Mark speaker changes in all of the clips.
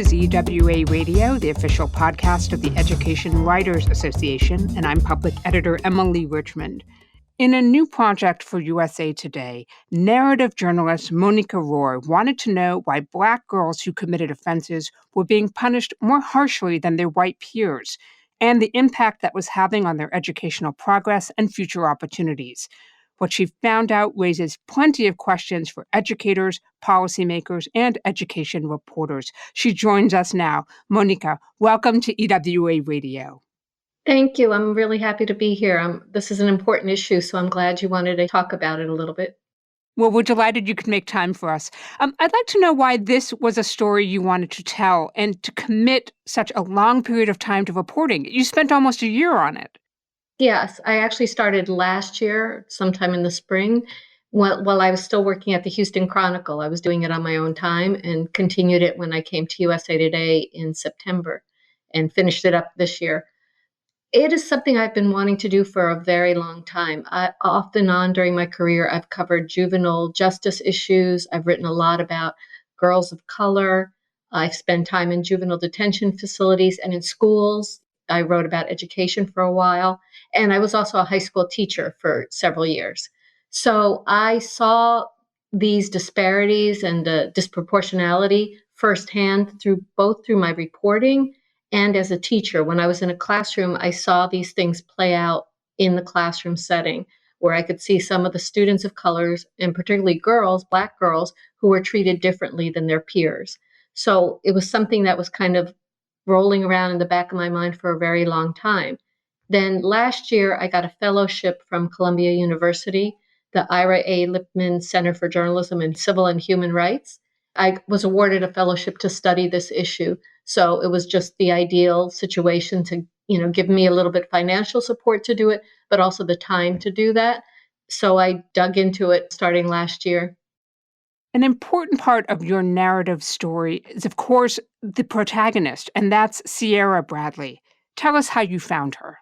Speaker 1: is EWA Radio, the official podcast of the Education Writers Association, and I'm public editor Emily Richmond. In a new project for USA Today, narrative journalist Monica Rhor wanted to know why Black girls who committed offenses were being punished more harshly than their white peers, and the impact that was having on their educational progress and future opportunities. What she found out raises plenty of questions for educators, policymakers, and education reporters. She joins us now. Monica, welcome to EWA Radio.
Speaker 2: Thank you. I'm really happy to be here. This is an important issue, so I'm glad you wanted to talk about it a little bit.
Speaker 1: Well, we're delighted you could make time for us. I'd like to know why this was a story you wanted to tell and to commit such a long period of time to reporting. You spent almost a year on it.
Speaker 2: Yes, I actually started last year, sometime in the spring, while I was still working at the Houston Chronicle. I was doing it on my own time and continued it when I came to USA Today in September and finished it up this year. It is something I've been wanting to do for a very long time. Off and on during my career, I've covered juvenile justice issues. I've written a lot about girls of color. I've spent time in juvenile detention facilities and in schools. I wrote about education for a while. And I was also a high school teacher for several years. So I saw these disparities and the disproportionality firsthand through my reporting and as a teacher. When I was in a classroom, I saw these things play out in the classroom setting where I could see some of the students of colors, and particularly girls, Black girls, who were treated differently than their peers. So it was something that was kind of rolling around in the back of my mind for a very long time. Then last year, I got a fellowship from Columbia University, the Ira A. Lipman Center for Journalism and Civil and Human Rights. I was awarded a fellowship to study this issue. So it was just the ideal situation to, give me a little bit financial support to do it, but also the time to do that. So I dug into it starting last year.
Speaker 1: An important part of your narrative story is, of course, the protagonist, and that's Sierra Bradley. Tell us how you found her.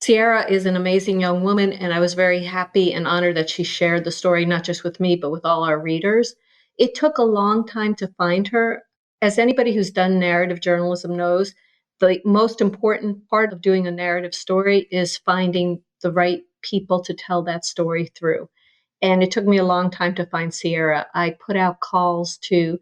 Speaker 2: Sierra is an amazing young woman, and I was very happy and honored that she shared the story, not just with me, but with all our readers. It took a long time to find her. As anybody who's done narrative journalism knows, the most important part of doing a narrative story is finding the right people to tell that story through. And it took me a long time to find Sierra. I put out calls to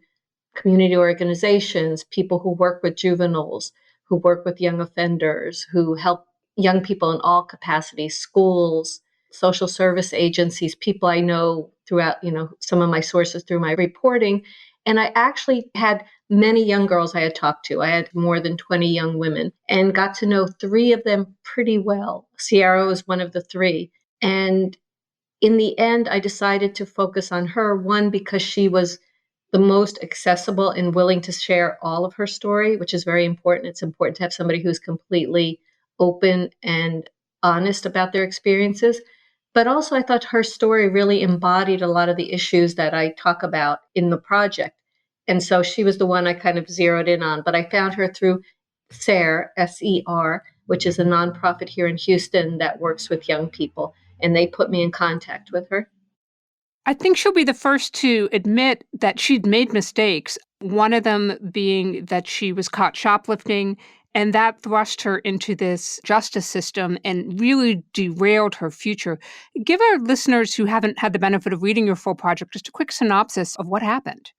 Speaker 2: community organizations, people who work with juveniles, who work with young offenders, who help young people in all capacities, schools, social service agencies, people I know throughout, some of my sources through my reporting. And I actually had many young girls I had talked to. I had more than 20 young women and got to know 3 of them pretty well. Sierra was one of the 3. And in the end, I decided to focus on her, one, because she was the most accessible and willing to share all of her story, which is very important. It's important to have somebody who's completely open and honest about their experiences. But also, I thought her story really embodied a lot of the issues that I talk about in the project. And so she was the one I kind of zeroed in on. But I found her through SER, S-E-R, which is a nonprofit here in Houston that works with young people. And they put me in contact with her.
Speaker 1: I think she'll be the first to admit that she'd made mistakes, one of them being that she was caught shoplifting, and that thrust her into this justice system and really derailed her future. Give our listeners who haven't had the benefit of reading your full project just a quick synopsis of what happened.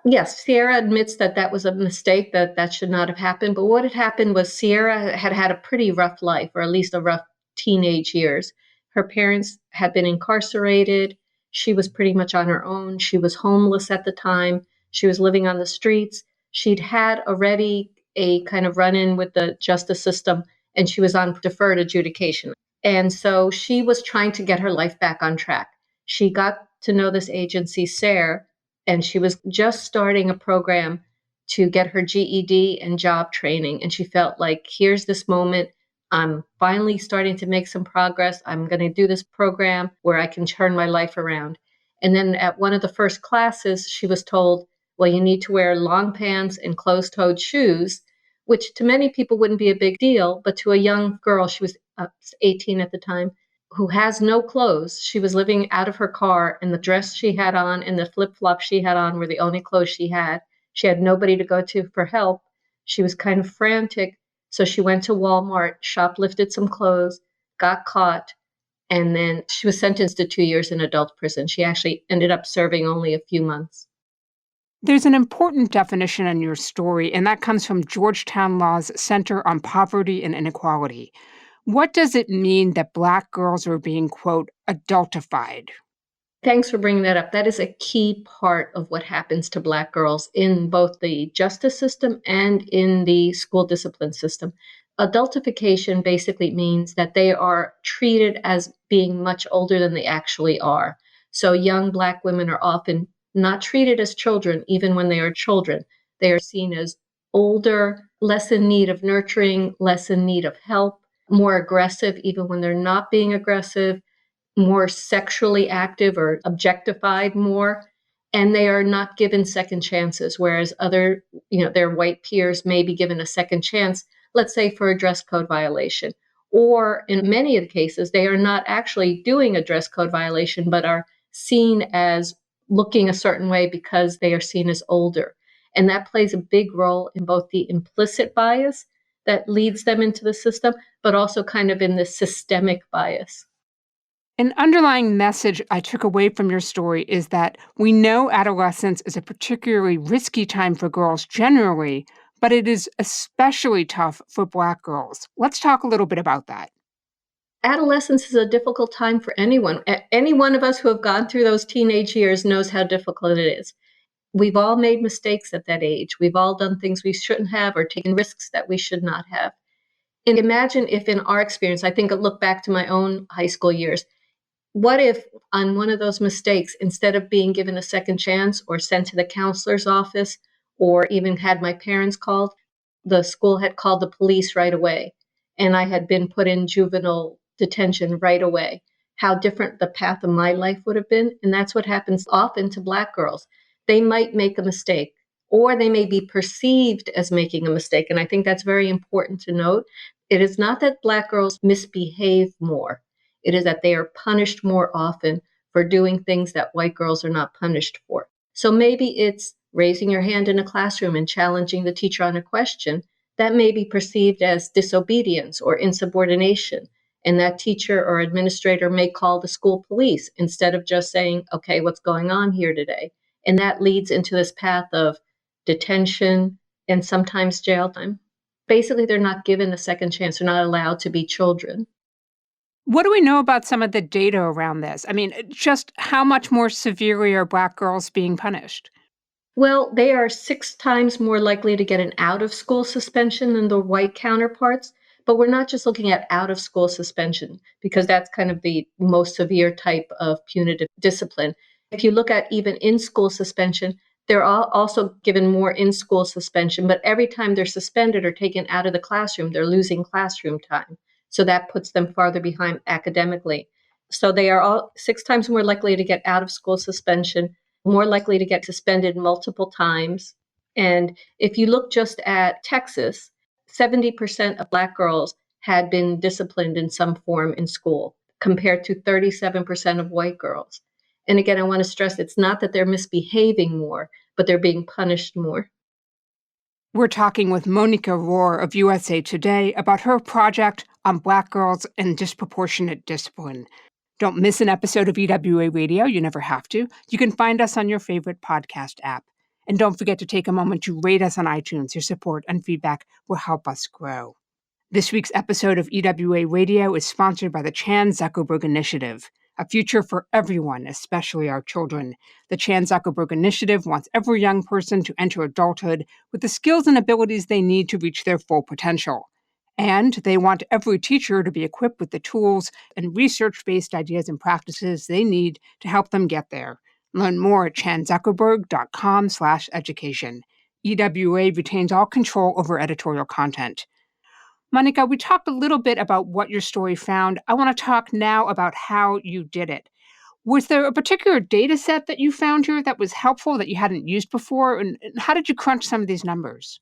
Speaker 2: Yes, Sierra admits that was a mistake, that should not have happened. But what had happened was Sierra had had a pretty rough life, or at least a rough teenage years. Her parents had been incarcerated. She was pretty much on her own. She was homeless at the time. She was living on the streets. She'd had already a kind of run-in with the justice system, and she was on deferred adjudication. And so she was trying to get her life back on track. She got to know this agency, SER, and she was just starting a program to get her GED and job training. And she felt like, here's this moment. I'm finally starting to make some progress. I'm going to do this program where I can turn my life around. And then at one of the first classes, she was told, well, you need to wear long pants and closed-toed shoes, which to many people wouldn't be a big deal. But to a young girl, she was 18 at the time, who has no clothes. She was living out of her car, and the dress she had on and the flip-flops she had on were the only clothes she had. She had nobody to go to for help. She was kind of frantic. So she went to Walmart, shoplifted some clothes, got caught, and then she was sentenced to 2 years in adult prison. She actually ended up serving only a few months.
Speaker 1: There's an important definition in your story, and that comes from Georgetown Law's Center on Poverty and Inequality. What does it mean that Black girls are being, quote, adultified?
Speaker 2: Thanks for bringing that up. That is a key part of what happens to Black girls in both the justice system and in the school discipline system. Adultification basically means that they are treated as being much older than they actually are. So young Black women are often not treated as children, even when they are children. They are seen as older, less in need of nurturing, less in need of help, more aggressive, even when they're not being aggressive, more sexually active or objectified more, and they are not given second chances, whereas other, their white peers may be given a second chance, let's say for a dress code violation. Or in many of the cases, they are not actually doing a dress code violation, but are seen as looking a certain way because they are seen as older. And that plays a big role in both the implicit bias that leads them into the system, but also kind of in the systemic bias.
Speaker 1: An underlying message I took away from your story is that we know adolescence is a particularly risky time for girls generally, but it is especially tough for Black girls. Let's talk a little bit about that.
Speaker 2: Adolescence is a difficult time for anyone. Any one of us who have gone through those teenage years knows how difficult it is. We've all made mistakes at that age. We've all done things we shouldn't have or taken risks that we should not have. And imagine if in our experience, I think I look back to my own high school years, what if on one of those mistakes, instead of being given a second chance or sent to the counselor's office or even had my parents called, the school had called the police right away and I had been put in juvenile detention right away? How different the path of my life would have been. And that's what happens often to Black girls. They might make a mistake or they may be perceived as making a mistake. And I think that's very important to note. It is not that Black girls misbehave more. It is that they are punished more often for doing things that white girls are not punished for. So maybe it's raising your hand in a classroom and challenging the teacher on a question that may be perceived as disobedience or insubordination. And that teacher or administrator may call the school police instead of just saying, okay, what's going on here today? And that leads into this path of detention and sometimes jail time. Basically, they're not given a second chance. They're not allowed to be children.
Speaker 1: What do we know about some of the data around this? I mean, just how much more severely are Black girls being punished?
Speaker 2: Well, they are 6 times more likely to get an out of school suspension than their white counterparts. But we're not just looking at out of school suspension because that's kind of the most severe type of punitive discipline. If you look at even in school suspension, they're also given more in school suspension, but every time they're suspended or taken out of the classroom, they're losing classroom time. So that puts them farther behind academically. So they are all 6 times more likely to get out of school suspension, more likely to get suspended multiple times. And if you look just at Texas, 70% of Black girls had been disciplined in some form in school, compared to 37% of white girls. And again, I want to stress it's not that they're misbehaving more, but they're being punished more.
Speaker 1: We're talking with Monica Rhor of USA Today about her project on Black girls and disproportionate discipline. Don't miss an episode of EWA Radio. You never have to. You can find us on your favorite podcast app. And don't forget to take a moment to rate us on iTunes. Your support and feedback will help us grow. This week's episode of EWA Radio is sponsored by the Chan Zuckerberg Initiative, a future for everyone, especially our children. The Chan Zuckerberg Initiative wants every young person to enter adulthood with the skills and abilities they need to reach their full potential. And they want every teacher to be equipped with the tools and research-based ideas and practices they need to help them get there. Learn more at chanzuckerberg.com/education. EWA retains all control over editorial content. Monica, we talked a little bit about what your story found. I want to talk now about how you did it. Was there a particular data set that you found here that was helpful that you hadn't used before? And how did you crunch some of these numbers?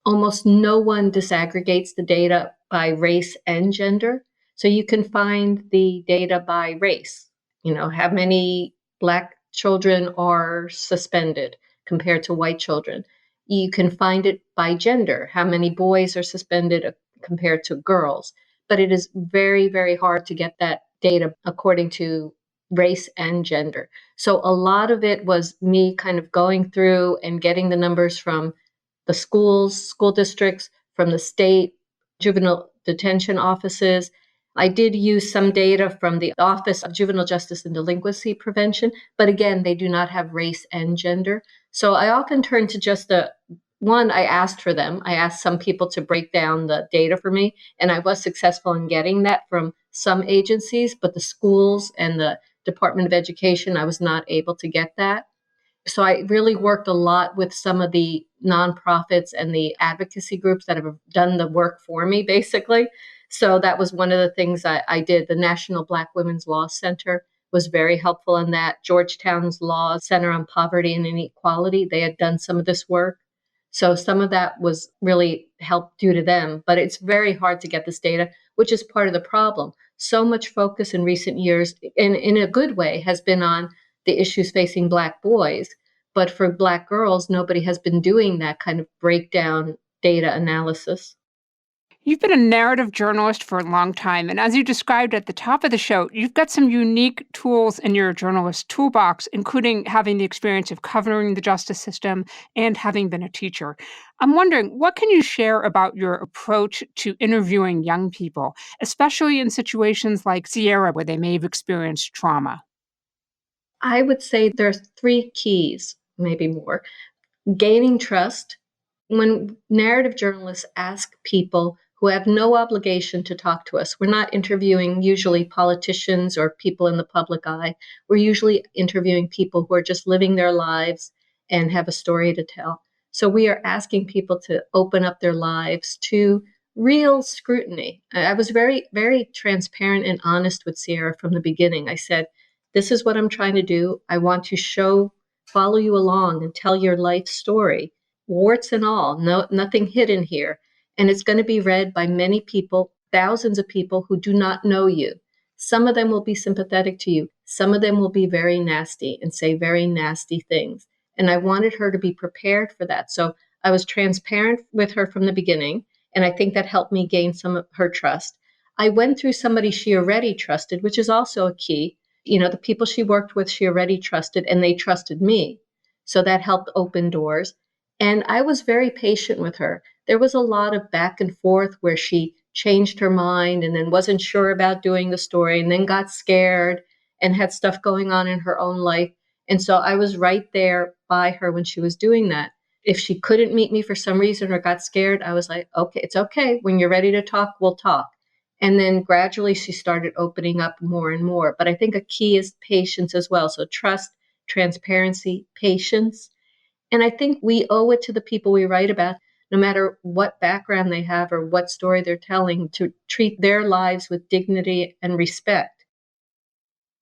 Speaker 2: Almost no one disaggregates the data by race and gender. So you can find the data by race. How many Black children are suspended compared to white children. You can find it by gender, how many boys are suspended compared to girls. But it is very, very hard to get that data according to race and gender. So a lot of it was me kind of going through and getting the numbers from the schools, school districts, from the state, juvenile detention offices. I did use some data from the Office of Juvenile Justice and Delinquency Prevention, but again, they do not have race and gender. So I often turn to just the one, I asked for them. I asked some people to break down the data for me, and I was successful in getting that from some agencies, but the schools and the Department of Education, I was not able to get that. So I really worked a lot with some of the nonprofits and the advocacy groups that have done the work for me, basically. So that was one of the things I did. The National Black Women's Law Center was very helpful in that. Georgetown's Law Center on Poverty and Inequality, they had done some of this work. So some of that was really helped due to them, but it's very hard to get this data, which is part of the problem. So much focus in recent years, in a good way, has been on the issues facing Black boys. But for Black girls, nobody has been doing that kind of breakdown data analysis.
Speaker 1: You've been a narrative journalist for a long time, and as you described at the top of the show, you've got some unique tools in your journalist toolbox, including having the experience of covering the justice system and having been a teacher. I'm wondering, what can you share about your approach to interviewing young people, especially in situations like Sierra, where they may have experienced trauma?
Speaker 2: I would say there's three keys, maybe more. Gaining trust. When narrative journalists ask people who have no obligation to talk to us, we're not interviewing usually politicians or people in the public eye. We're usually interviewing people who are just living their lives and have a story to tell. So we are asking people to open up their lives to real scrutiny. I was very, very transparent and honest with Sierra from the beginning. I said, this is what I'm trying to do. I want to follow you along and tell your life story, warts and all, nothing hidden here. And it's going to be read by many people, thousands of people who do not know you. Some of them will be sympathetic to you. Some of them will be very nasty and say very nasty things. And I wanted her to be prepared for that. So I was transparent with her from the beginning. And I think that helped me gain some of her trust. I went through somebody she already trusted, which is also a key. The people she worked with, she already trusted, and they trusted me. So that helped open doors. And I was very patient with her. There was a lot of back and forth where she changed her mind and then wasn't sure about doing the story and then got scared and had stuff going on in her own life. And so I was right there by her when she was doing that. If she couldn't meet me for some reason or got scared, I was like, okay, it's okay. When you're ready to talk, we'll talk. And then gradually she started opening up more and more. But I think a key is patience as well. So trust, transparency, patience. And I think we owe it to the people we write about, no matter what background they have or what story they're telling, to treat their lives with dignity and respect.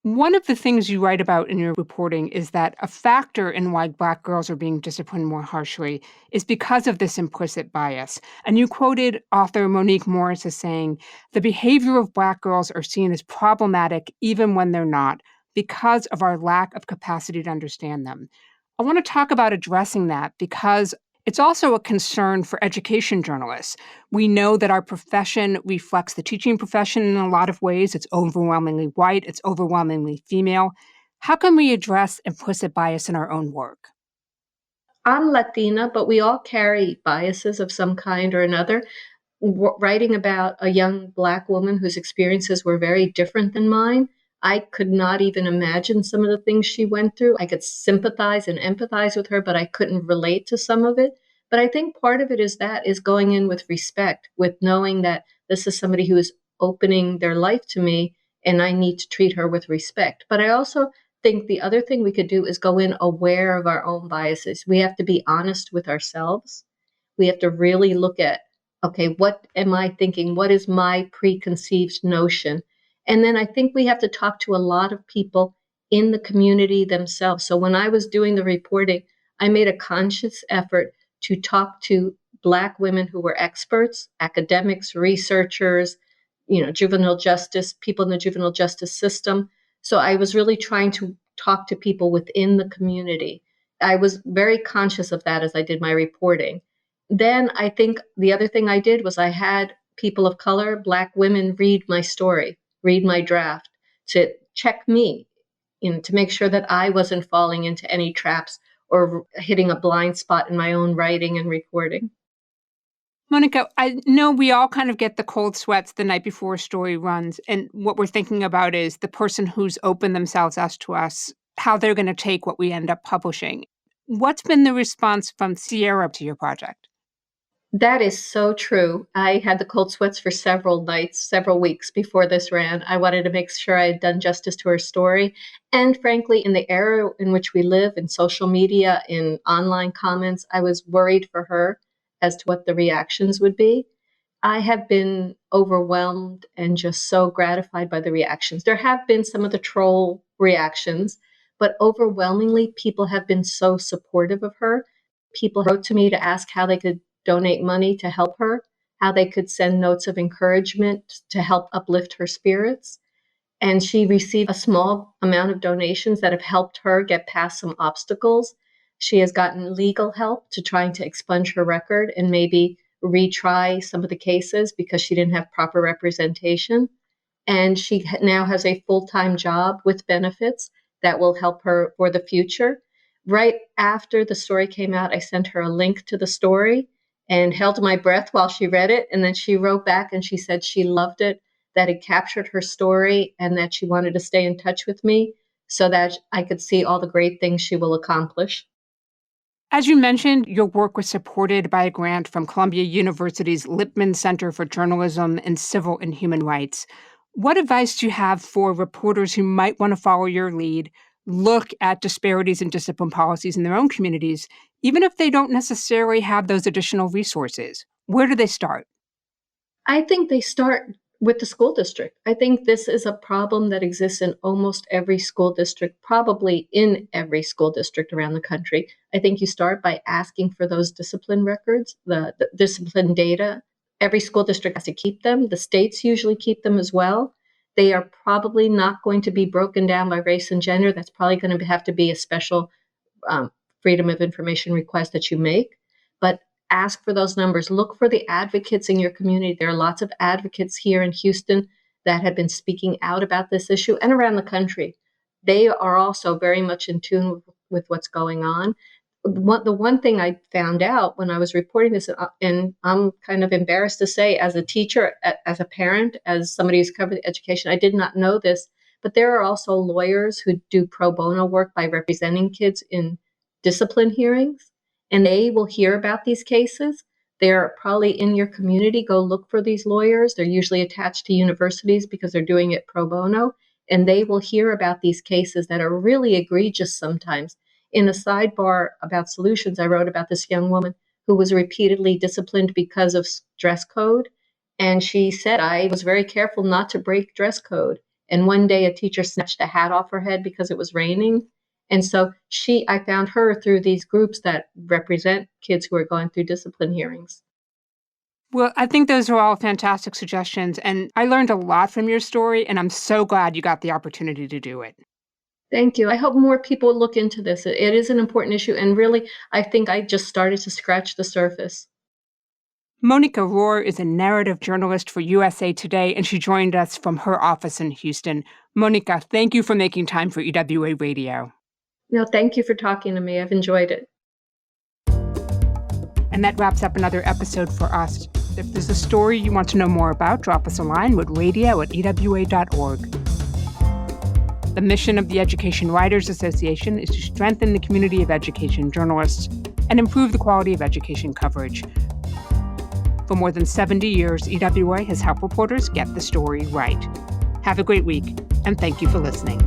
Speaker 1: One of the things you write about in your reporting is that a factor in why Black girls are being disciplined more harshly is because of this implicit bias. And you quoted author Monique Morris as saying, the behavior of Black girls are seen as problematic even when they're not, because of our lack of capacity to understand them. I want to talk about addressing that because it's also a concern for education journalists. We know that our profession reflects the teaching profession in a lot of ways. It's overwhelmingly white, it's overwhelmingly female. How can we address implicit bias in our own work?
Speaker 2: I'm Latina, but we all carry biases of some kind or another. Writing about a young Black woman whose experiences were very different than mine, I could not even imagine some of the things she went through. I could sympathize and empathize with her, but I couldn't relate to some of it. But I think part of it is going in with respect, with knowing that this is somebody who is opening their life to me and I need to treat her with respect. But I also think the other thing we could do is go in aware of our own biases. We have to be honest with ourselves. We have to really look at, okay, what am I thinking? What is my preconceived notion? And then I think we have to talk to a lot of people in the community themselves. So when I was doing the reporting, I made a conscious effort to talk to Black women who were experts, academics, researchers, juvenile justice, people in the juvenile justice system. So I was really trying to talk to people within the community. I was very conscious of that as I did my reporting. Then I think the other thing I did was I had people of color, Black women, read my story, read my draft to check me, to make sure that I wasn't falling into any traps or hitting a blind spot in my own writing and reporting.
Speaker 1: Monica, I know we all kind of get the cold sweats the night before a story runs. And what we're thinking about is the person who's opened themselves up to us, how they're going to take what we end up publishing. What's been the response from Sierra to your project?
Speaker 2: That is so true. I had the cold sweats for several nights, several weeks before this ran. I wanted to make sure I had done justice to her story. And frankly, in the era in which we live, in social media, in online comments, I was worried for her as to what the reactions would be. I have been overwhelmed and just so gratified by the reactions. There have been some of the troll reactions, but overwhelmingly, people have been so supportive of her. People wrote to me to ask how they could donate money to help her, how they could send notes of encouragement to help uplift her spirits. And she received a small amount of donations that have helped her get past some obstacles. She has gotten legal help to trying to expunge her record and maybe retry some of the cases because she didn't have proper representation. And she now has a full-time job with benefits that will help her for the future. Right after the story came out, I sent her a link to the story and held my breath while she read it. And then she wrote back and she said she loved it, that it captured her story, and that she wanted to stay in touch with me so that I could see all the great things she will accomplish.
Speaker 1: As you mentioned, your work was supported by a grant from Columbia University's Lippman Center for Journalism and Civil and Human Rights. What advice do you have for reporters who might want to follow your lead, look at disparities in discipline policies in their own communities, even if they don't necessarily have those additional resources? Where do they start?
Speaker 2: I think they start with the school district. I think this is a problem that exists in almost every school district, probably in every school district around the country. I think you start by asking for those discipline records, the discipline data. Every school district has to keep them. The states usually keep them as well. They are probably not going to be broken down by race and gender. That's probably going to have to be a special freedom of information request that you make. But ask for those numbers. Look for the advocates in your community. There are lots of advocates here in Houston that have been speaking out about this issue and around the country. They are also very much in tune with what's going on. The one thing I found out when I was reporting this, and I'm kind of embarrassed to say, as a teacher, as a parent, as somebody who's covered education, I did not know this, but there are also lawyers who do pro bono work by representing kids in discipline hearings, and they will hear about these cases. They're probably in your community. Go look for these lawyers. They're usually attached to universities because they're doing it pro bono, and they will hear about these cases that are really egregious sometimes. In a sidebar about solutions, I wrote about this young woman who was repeatedly disciplined because of dress code. And she said, I was very careful not to break dress code. And one day a teacher snatched a hat off her head because it was raining. And so I found her through these groups that represent kids who are going through discipline hearings.
Speaker 1: Well, I think those are all fantastic suggestions, and I learned a lot from your story, and I'm so glad you got the opportunity to do it.
Speaker 2: Thank you. I hope more people look into this. It is an important issue, and really, I think I just started to scratch the surface.
Speaker 1: Monica Rhor is a narrative journalist for USA Today, and she joined us from her office in Houston. Monica, thank you for making time for EWA Radio.
Speaker 2: No, thank you for talking to me. I've enjoyed it.
Speaker 1: And that wraps up another episode for us. If there's a story you want to know more about, drop us a line with radio@ewa.org. The mission of the Education Writers Association is to strengthen the community of education journalists and improve the quality of education coverage. For more than 70 years, EWA has helped reporters get the story right. Have a great week, and thank you for listening.